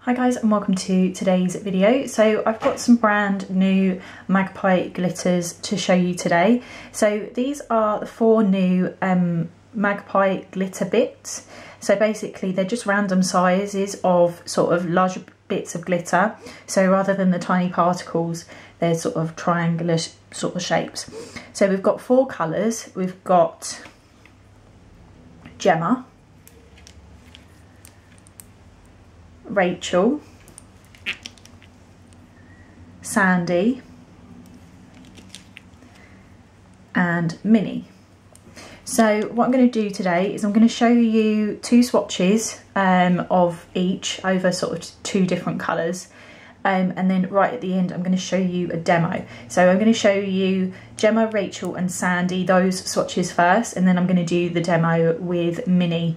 Hi guys and welcome to today's video. So I've got some brand new Magpie glitters to show you today. So these are the 4 new Magpie glitter bits. So basically they're just random sizes of sort of larger bits of glitter. So rather than the tiny particles, they're sort of triangular sort of shapes. So we've got 4 colours. We've got Gemma, Rachel, Sandy and Minnie. So what I'm going to do today is I'm going to show you 2 swatches of each over sort of 2 different colours, and then right at the end I'm going to show you a demo. So I'm going to show you Gemma, Rachel and Sandy, those swatches first, and then I'm going to do the demo with Minnie.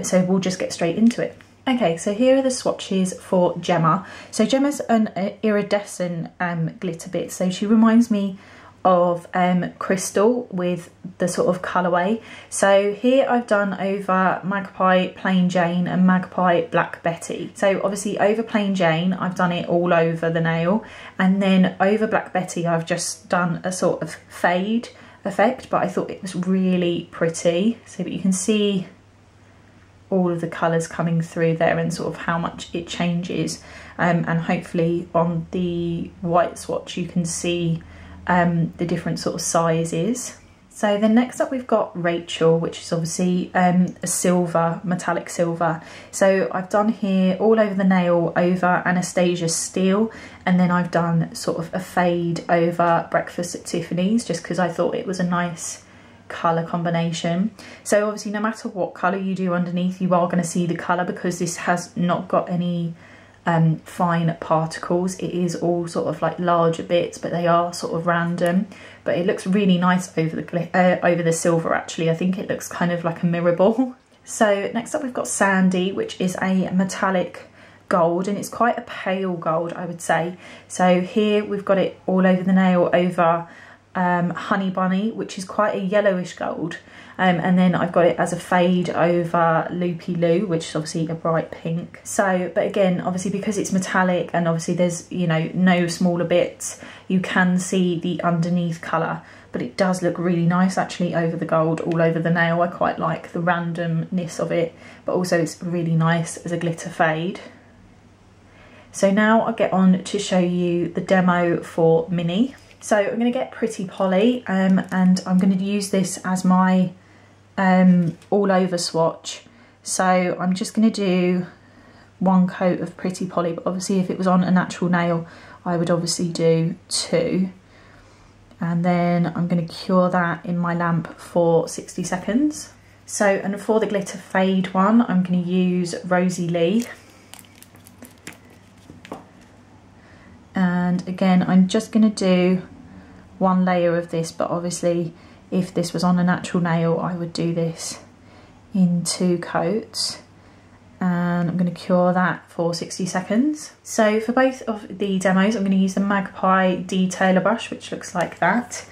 So we'll just get straight into it. Okay, so here are the swatches for Gemma. So Gemma's an iridescent glitter bit, so she reminds me of Crystal with the sort of colourway. So here I've done over Magpie Plain Jane and Magpie Black Betty. So obviously over Plain Jane I've done it all over the nail, and then over Black Betty I've just done a sort of fade effect, but I thought it was really pretty. So that you can see all of the colours coming through there and sort of how much it changes, and hopefully on the white swatch you can see the different sort of sizes. So then next up we've got Rachel, which is obviously a silver, metallic silver. So I've done here all over the nail over Anastasia Steel, and then I've done sort of a fade over Breakfast at Tiffany's, just because I thought it was a nice colour combination. So obviously no matter what colour you do underneath, you are going to see the colour, because this has not got any fine particles. It is all sort of like larger bits, but they are sort of random. But it looks really nice over the silver actually. I think it looks kind of like a mirror ball. So next up we've got Sandy, which is a metallic gold, and it's quite a pale gold I would say. So here we've got it all over the nail over Honey Bunny, which is quite a yellowish gold, and then I've got it as a fade over Loopy Loo, which is obviously a bright pink. So but again, obviously because it's metallic and obviously there's, you know, no smaller bits, you can see the underneath colour, but it does look really nice actually over the gold all over the nail. I quite like the randomness of it, but also it's really nice as a glitter fade. So now I'll get on to show you the demo for Minnie. So I'm going to get Pretty Polly, and I'm going to use this as my all over swatch. So I'm just going to do 1 coat of Pretty Polly, but obviously if it was on a natural nail I would obviously do 2. And then I'm going to cure that in my lamp for 60 seconds. So, and for the glitter fade one I'm going to use Rosie Lee. And again I'm just going to do 1 layer of this, but obviously if this was on a natural nail I would do this in 2 coats, and I'm going to cure that for 60 seconds. So for both of the demos I'm going to use the Magpie detailer brush, which looks like that,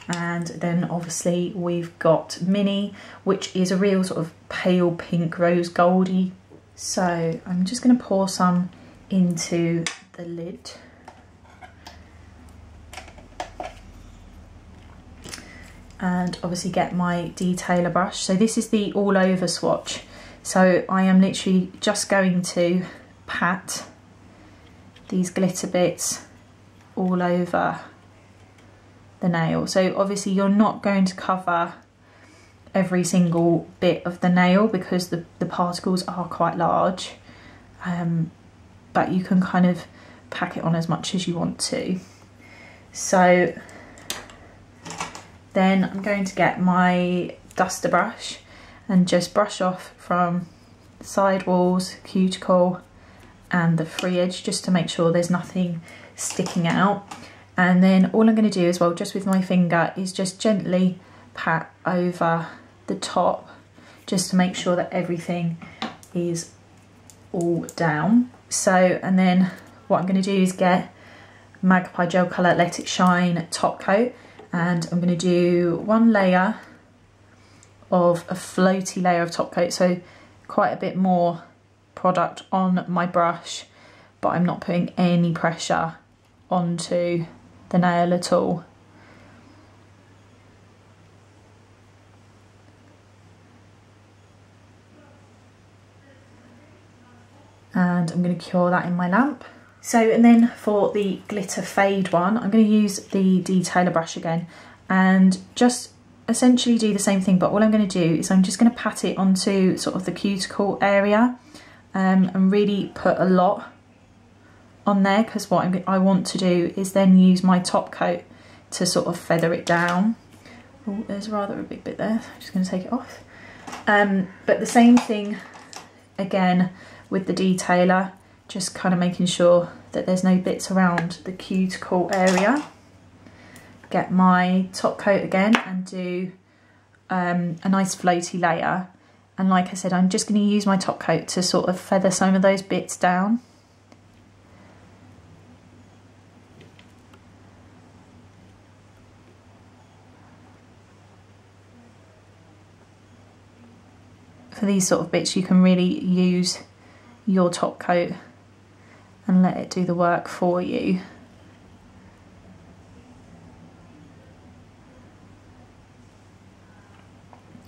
and then obviously we've got Minnie, which is a real sort of pale pink rose goldy. So I'm just going to pour some into the lid. And obviously get my detailer brush. So this is the all over swatch. So I am literally just going to pat these glitter bits all over the nail. So obviously you're not going to cover every single bit of the nail because the particles are quite large, but you can kind of pack it on as much as you want to. So then I'm going to get my duster brush and just brush off from the side walls, cuticle and the free edge, just to make sure there's nothing sticking out. And then all I'm going to do as well, just with my finger, is just gently pat over the top, just to make sure that everything is all down. So, and then what I'm going to do is get Magpie Gel Colour Let It Shine top coat, and I'm going to do 1 layer of a floaty layer of top coat, so quite a bit more product on my brush, but I'm not putting any pressure onto the nail at all. And I'm going to cure that in my lamp. So, and then for the glitter fade one, I'm going to use the detailer brush again and just essentially do the same thing, but what I'm going to do is I'm just going to pat it onto sort of the cuticle area and really put a lot on there, because what I want to do is then use my top coat to sort of feather it down. Oh, there's rather a big bit there, so I'm just going to take it off. But the same thing again with the detailer, just kind of making sure that there's no bits around the cuticle area. Get my top coat again and do a nice floaty layer, and like I said, I'm just going to use my top coat to sort of feather some of those bits down. For these sort of bits you can really use your top coat and let it do the work for you.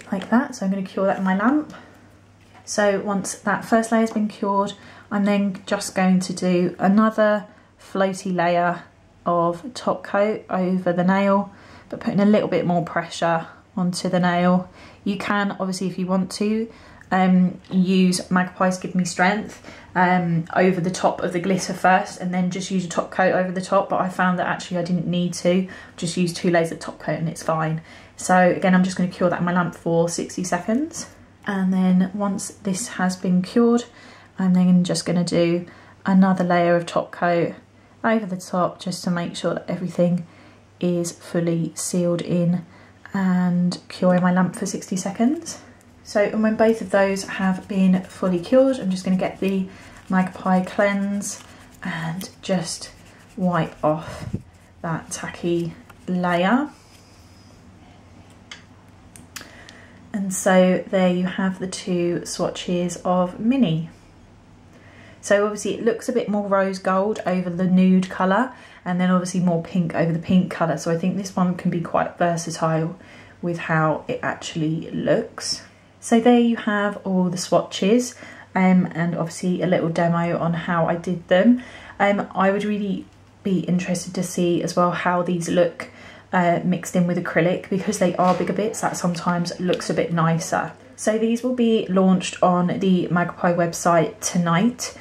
Like that. So I'm going to cure that in my lamp. So once that first layer has been cured, I'm then just going to do another floaty layer of top coat over the nail, but putting a little bit more pressure onto the nail. You can obviously, if you want to, use Magpie's Give Me Strength over the top of the glitter first, and then just use a top coat over the top, but I found that actually I didn't need to, just use 2 layers of top coat and it's fine. So again, I'm just going to cure that in my lamp for 60 seconds, and then once this has been cured, I'm then just going to do another layer of top coat over the top, just to make sure that everything is fully sealed in, and cure in my lamp for 60 seconds. So, and when both of those have been fully cured, I'm just going to get the Magpie cleanse and just wipe off that tacky layer. And so there you have the 2 swatches of Minnie. So obviously it looks a bit more rose gold over the nude colour, and then obviously more pink over the pink colour. So I think this one can be quite versatile with how it actually looks. So there you have all the swatches, and obviously a little demo on how I did them. I would really be interested to see as well how these look mixed in with acrylic, because they are bigger bits, that sometimes looks a bit nicer. So these will be launched on the Magpie website tonight.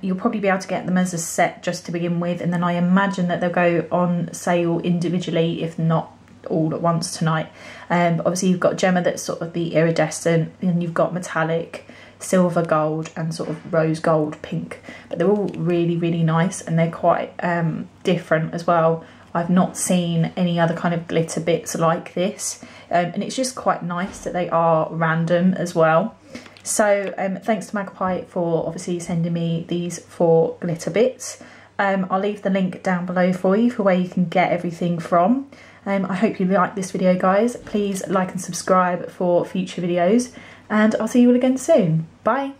You'll probably be able to get them as a set just to begin with, and then I imagine that they'll go on sale individually, if not all at once tonight. But obviously you've got Gemma that's sort of the iridescent, and you've got metallic, silver gold, and sort of rose gold pink, but they're all really, really nice, and they're quite different as well. I've not seen any other kind of glitter bits like this, and it's just quite nice that they are random as well. So thanks to Magpie for obviously sending me these 4 glitter bits. I'll leave the link down below for you for where you can get everything from. I hope you liked this video, guys. Please like and subscribe for future videos, and I'll see you all again soon. Bye.